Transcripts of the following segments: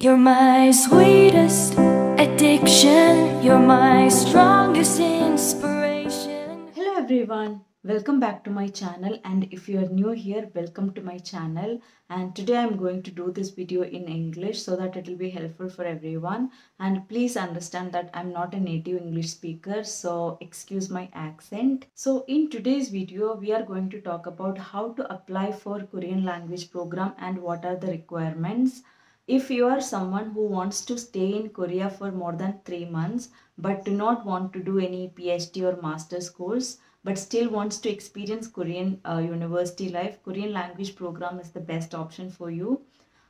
You're my sweetest addiction. You're my strongest inspiration. Hello everyone, welcome back to my channel, and if you are new here, welcome to my channel. And today I'm going to do this video in English so that it will be helpful for everyone. And please understand that I'm not a native English speaker, so excuse my accent. So in today's video we are going to talk about how to apply for Korean language program and what are the requirements. If you are someone who wants to stay in Korea for more than 3 months but do not want to do any PhD or master's course but still wants to experience Korean university life, Korean language program is the best option for you.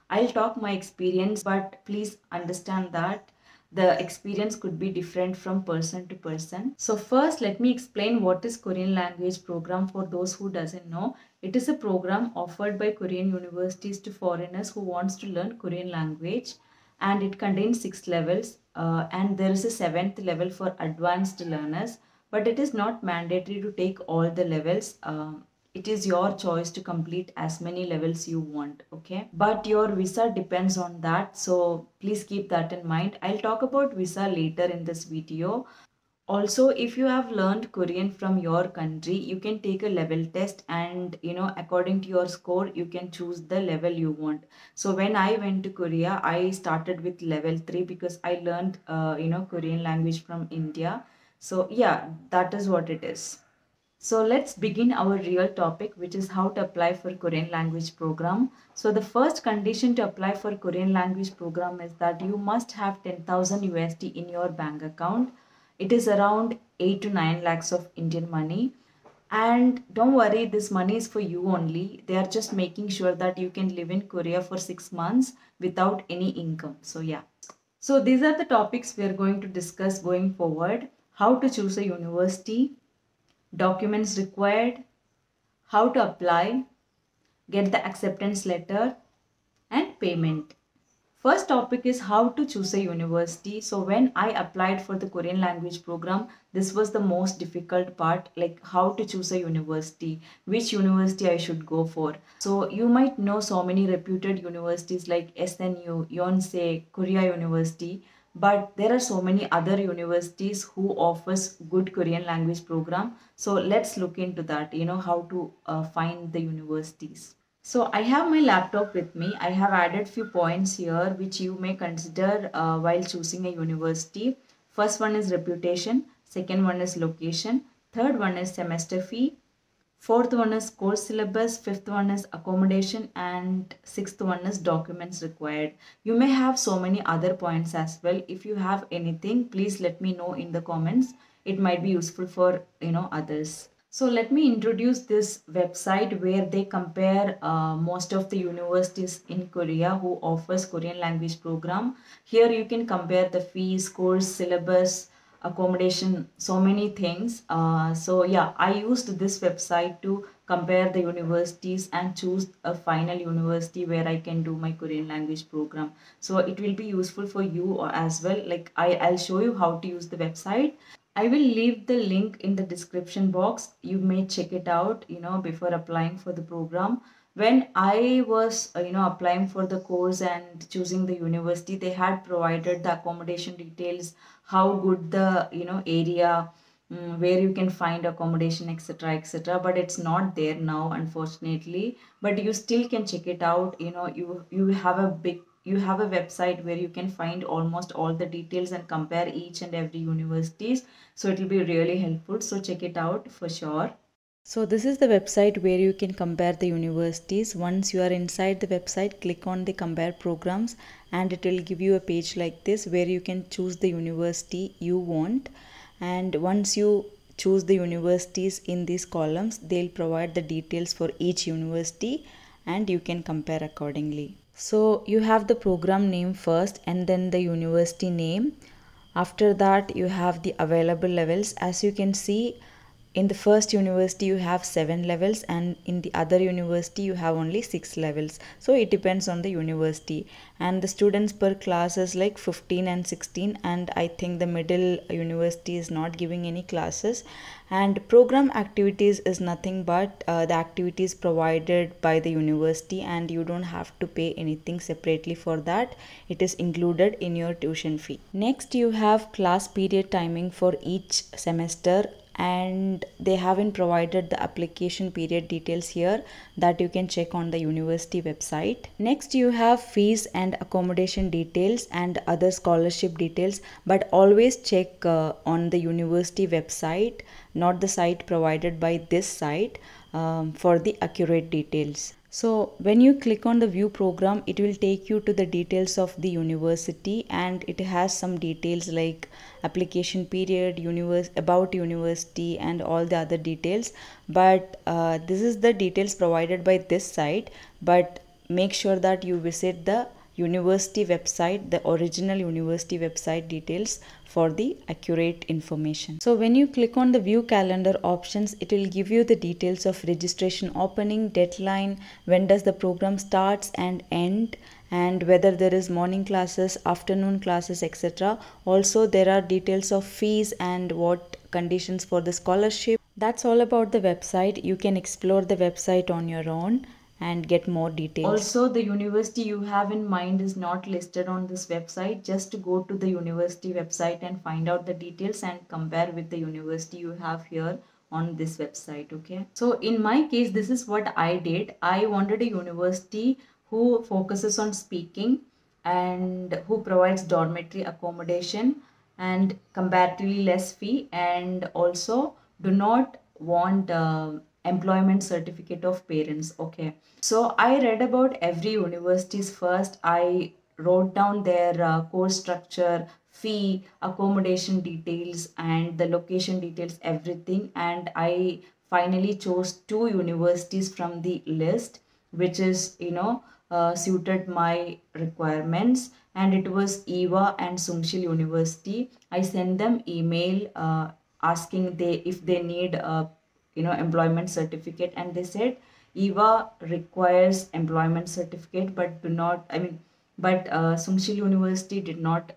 I'll talk my experience, but please understand that the experience could be different from person to person. So first, let me explain what is Korean language program for those who doesn't know. It is a program offered by Korean universities to foreigners who wants to learn Korean language, and it contains 6 levels, and there is a seventh level for advanced learners, but it is not mandatory to take all the levels. It is your choice to complete as many levels you want, okay? But your visa depends on that, so please keep that in mind. I'll talk about visa later in this video. Also, if you have learned Korean from your country, you can take a level test, and according to your score you can choose the level you want. So when I went to Korea, I started with level 3 because I learned Korean language from India. So yeah, that is what it is. So let's begin our real topic, which is how to apply for Korean language program. So the first condition to apply for Korean language program is that you must have 10,000 USD in your bank account. It is around 8 to 9 lakhs of Indian money. And don't worry, this money is for you only. They are just making sure that you can live in Korea for 6 months without any income. So yeah. So these are the topics we are going to discuss going forward. How to choose a university, documents required, how to apply, get the acceptance letter, and payment. First topic is how to choose a university. So when I applied for the Korean language program, this was the most difficult part, like how to choose a university, which university I should go for. So you might know so many reputed universities like SNU, Yonsei, Korea University, but there are so many other universities who offers good Korean language program. So let's look into that, how to find the universities. So I have my laptop with me. I have added few points here which you may consider while choosing a university. First one is reputation, second one is location, third one is semester fee, fourth one is course syllabus, fifth one is accommodation, and sixth one is documents required. You may have so many other points as well. If you have anything, please let me know in the comments. It might be useful for others. So let me introduce this website where they compare most of the universities in Korea who offers Korean language program. Here you can compare the fees, course, syllabus, accommodation, so many things. So yeah, I used this website to compare the universities and choose a final university where I can do my Korean language program. So it will be useful for you as well. Like I'll show you how to use the website. I will leave the link in the description box. You may check it out, before applying for the program. When I was, applying for the course and choosing the university, they had provided the accommodation details, how good the, area, where you can find accommodation, etc., etc. But it's not there now, unfortunately. But you still can check it out. You have a website where you can find almost all the details and compare each and every universities, so it will be really helpful, so check it out for sure. So this is the website where you can compare the universities. Once you are inside the website, click on the compare programs and it will give you a page like this where you can choose the university you want. And once you choose the universities in these columns, they'll provide the details for each university and you can compare accordingly. So you have the program name first and then the university name. After that you have the available levels. As you can see, in the first university you have 7 levels, and in the other university you have only 6 levels. So it depends on the university, and the students per class is like 15 and 16, and I think the middle university is not giving any classes. And program activities is nothing but the activities provided by the university, and you don't have to pay anything separately for that. It is included in your tuition fee. Next, you have class period timing for each semester, and they haven't provided the application period details here, that you can check on the university website. Next, you have fees and accommodation details and other scholarship details, but always check on the university website, not the site provided by this site, for the accurate details. So when you click on the view program, it will take you to the details of the university, and it has some details like application period, about university, and all the other details. But this is the details provided by this site, but make sure that you visit the university website, the original university website details, for the accurate information. So when you click on the view calendar options, it will give you the details of registration opening, deadline, when does the program starts and end, and whether there is morning classes, afternoon classes, etc. Also there are details of fees and what conditions for the scholarship. That's all about the website. You can explore the website on your own and get more details. Also, the university you have in mind is not listed on this website. Just go to the university website and find out the details and compare with the university you have here on this website. Okay, so in my case, this is what I did. I wanted a university who focuses on speaking and who provides dormitory accommodation and comparatively less fee, and also do not want employment certificate of parents. Okay, so I read about every universities first. I wrote down their course structure, fee, accommodation details, and the location details, everything, and I finally chose 2 universities from the list, which is suited my requirements, and it was EVA and Sungshil University. I sent them email asking they if they need a employment certificate, and they said EVA requires employment certificate, but do not, I mean, but Sungshil University did not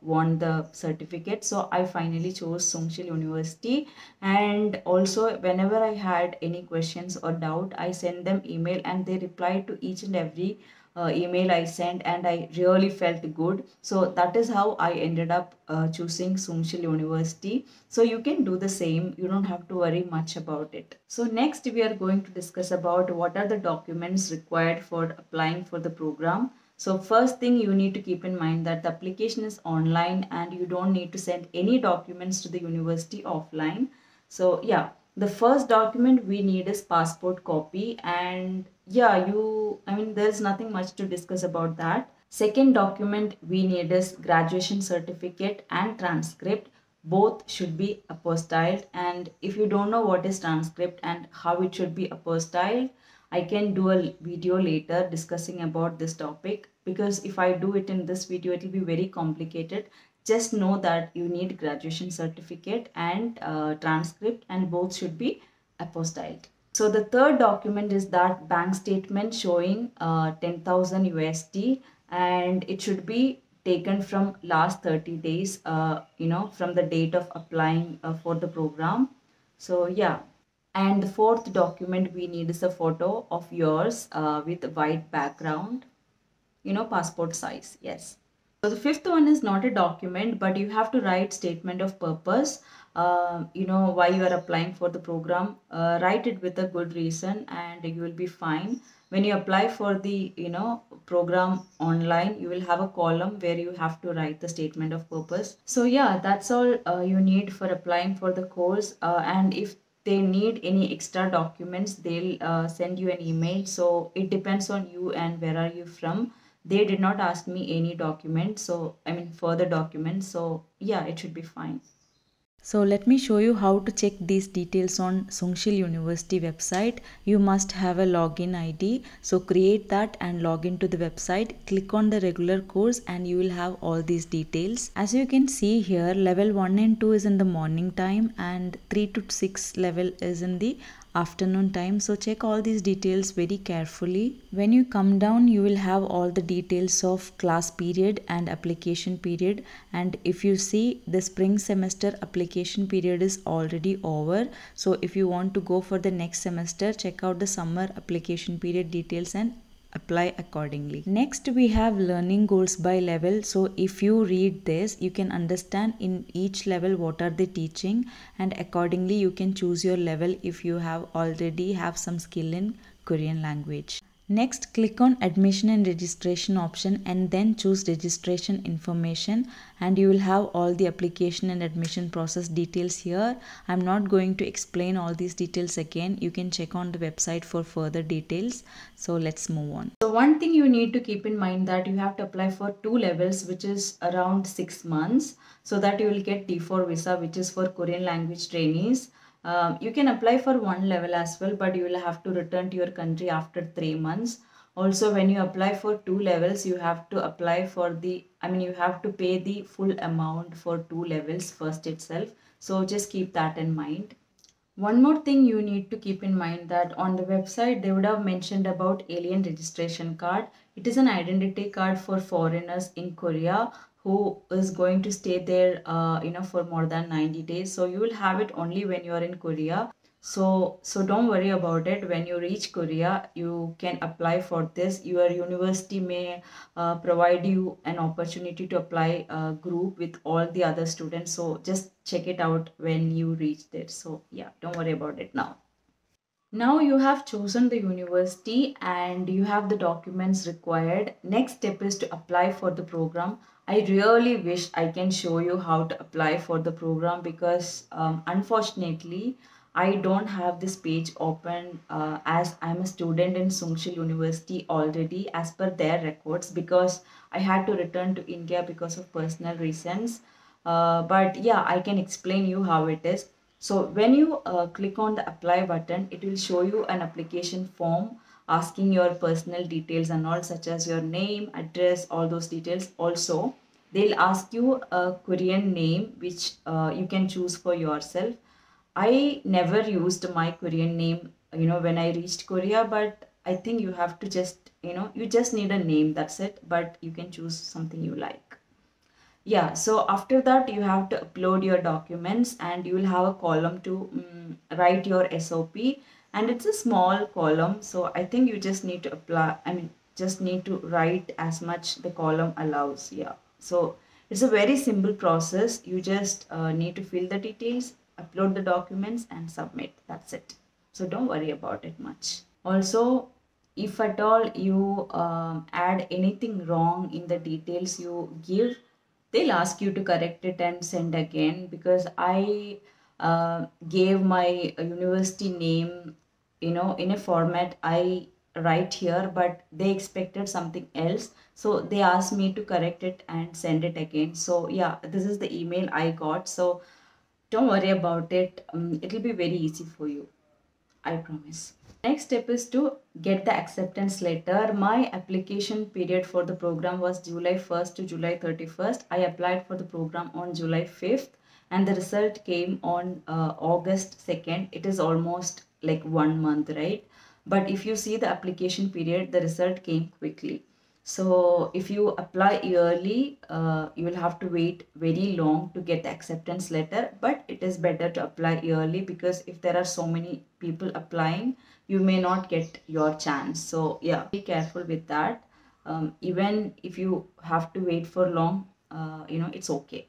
want the certificate. So I finally chose Sungshil University. And also, whenever I had any questions or doubt, I sent them email, and they replied to each and every email I sent, and I really felt good. So that is how I ended up choosing Sungshil University. So you can do the same. You don't have to worry much about it. So next we are going to discuss about what are the documents required for applying for the program. So first thing you need to keep in mind that the application is online and you don't need to send any documents to the university offline. So yeah, the first document we need is passport copy, and yeah, there's nothing much to discuss about that. Second document we need is graduation certificate and transcript. Both should be apostilled, and if you don't know what is transcript and how it should be apostilled, I can do a video later discussing about this topic, because if I do it in this video, it will be very complicated. Just know that you need graduation certificate and transcript, and both should be apostilled. So the third document is that bank statement showing 10,000 USD, and it should be taken from last 30 days, from the date of applying for the program. So yeah. And the fourth document we need is a photo of yours with white background, passport size. Yes. So the fifth one is not a document, but you have to write statement of purpose. Why you are applying for the program. Write it with a good reason, and you will be fine. When you apply for the program online, you will have a column where you have to write the statement of purpose. So yeah, that's all you need for applying for the course. And if they need any extra documents, they'll send you an email. So it depends on you and where are you from. They did not ask me any documents, so further documents, so yeah, it should be fine. So let me show you how to check these details on Sungshil University website. You must have a login ID. So create that and log into the website. Click on the regular course and you will have all these details. As you can see here, level 1 and 2 is in the morning time and 3 to 6 level is in the afternoon time. So check all these details very carefully. When you come down, you will have all the details of class period and application period. And if you see, the spring semester application period is already over. So if you want to go for the next semester, check out the summer application period details and apply accordingly. Next we have learning goals by level. So if you read this, you can understand in each level what are they teaching, and accordingly you can choose your level if you have already have some skill in Korean language. Next, click on admission and registration option and then choose registration information, and you will have all the application and admission process details here. I'm not going to explain all these details again. You can check on the website for further details. So let's move on. So one thing you need to keep in mind that you have to apply for 2 levels, which is around 6 months, so that you will get D4 visa, which is for Korean language trainees. You can apply for 1 level as well, but you will have to return to your country after 3 months. Also, when you apply for 2 levels, you have to apply for you have to pay the full amount for 2 levels first itself. So just keep that in mind. One more thing you need to keep in mind that on the website they would have mentioned about alien registration card. It is an identity card for foreigners in Korea who is going to stay there for more than 90 days. So you will have it only when you are in Korea. So don't worry about it. When you reach Korea, you can apply for this. Your university may provide you an opportunity to apply a group with all the other students. So just check it out when you reach there. So yeah, don't worry about it now. Now you have chosen the university and you have the documents required. Next step is to apply for the program. I really wish I can show you how to apply for the program because unfortunately I don't have this page open as I'm a student in Sungshil University already as per their records, because I had to return to India because of personal reasons. But yeah, I can explain you how it is. So when you click on the apply button, it will show you an application form asking your personal details and all, such as your name, address, all those details. Also, they'll ask you a Korean name which you can choose for yourself. I never used my Korean name, when I reached Korea, but I think you have to just, you just need a name, that's it, but you can choose something you like. Yeah, so after that you have to upload your documents and you will have a column to write your SOP, and it's a small column, so I think you just need to just need to write as much the column allows. Yeah, so it's a very simple process. You just need to fill the details, upload the documents and submit. That's it. So don't worry about it much. Also, if at all you add anything wrong in the details you give, they'll ask you to correct it and send again, because I gave my university name in a format I write here, but they expected something else, so they asked me to correct it and send it again. So yeah, this is the email I got, so don't worry about it. It'll be very easy for you, I promise. Next step is to get the acceptance letter. My application period for the program was July 1st to July 31st. I applied for the program on July 5th and the result came on August 2nd. It is almost like 1 month, right? But if you see the application period, the result came quickly. So if you apply yearly, you will have to wait very long to get the acceptance letter, but it is better to apply yearly, because if there are so many people applying, you may not get your chance. So yeah, be careful with that. Even if you have to wait for long, it's okay.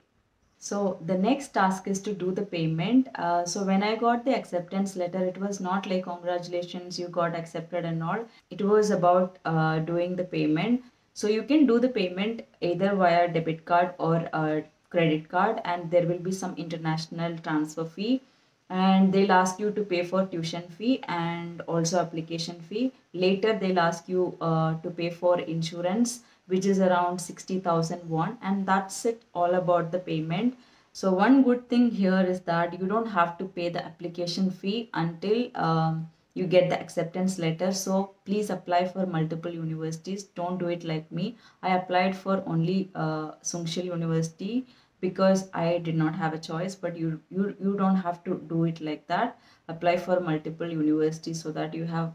So the next task is to do the payment. So when I got the acceptance letter, it was not like congratulations, you got accepted and all. It was about doing the payment. So you can do the payment either via debit card or credit card, and there will be some international transfer fee. And they'll ask you to pay for tuition fee and also application fee. Later they'll ask you to pay for insurance, which is around 60,000 won, and that's it all about the payment. So one good thing here is that you don't have to pay the application fee until you get the acceptance letter. So please apply for multiple universities. Don't do it like me. I applied for only Sungshil University because I did not have a choice. But you don't have to do it like that. Apply for multiple universities so that you have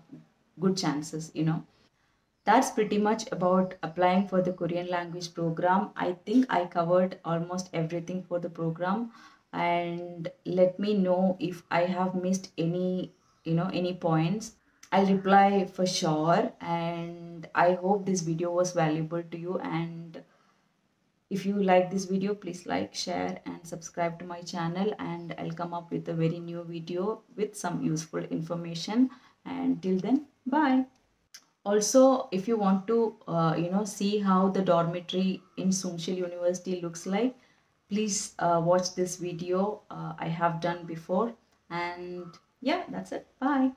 good chances, you know. That's pretty much about applying for the Korean language program. I think I covered almost everything for the program, and let me know if I have missed any, any points. I'll reply for sure, and I hope this video was valuable to you. And if you like this video, please like, share, and subscribe to my channel, and I'll come up with a very new video with some useful information. And till then, bye. Also, if you want to, see how the dormitory in Sungshil University looks like, please watch this video I have done before. And yeah, that's it. Bye.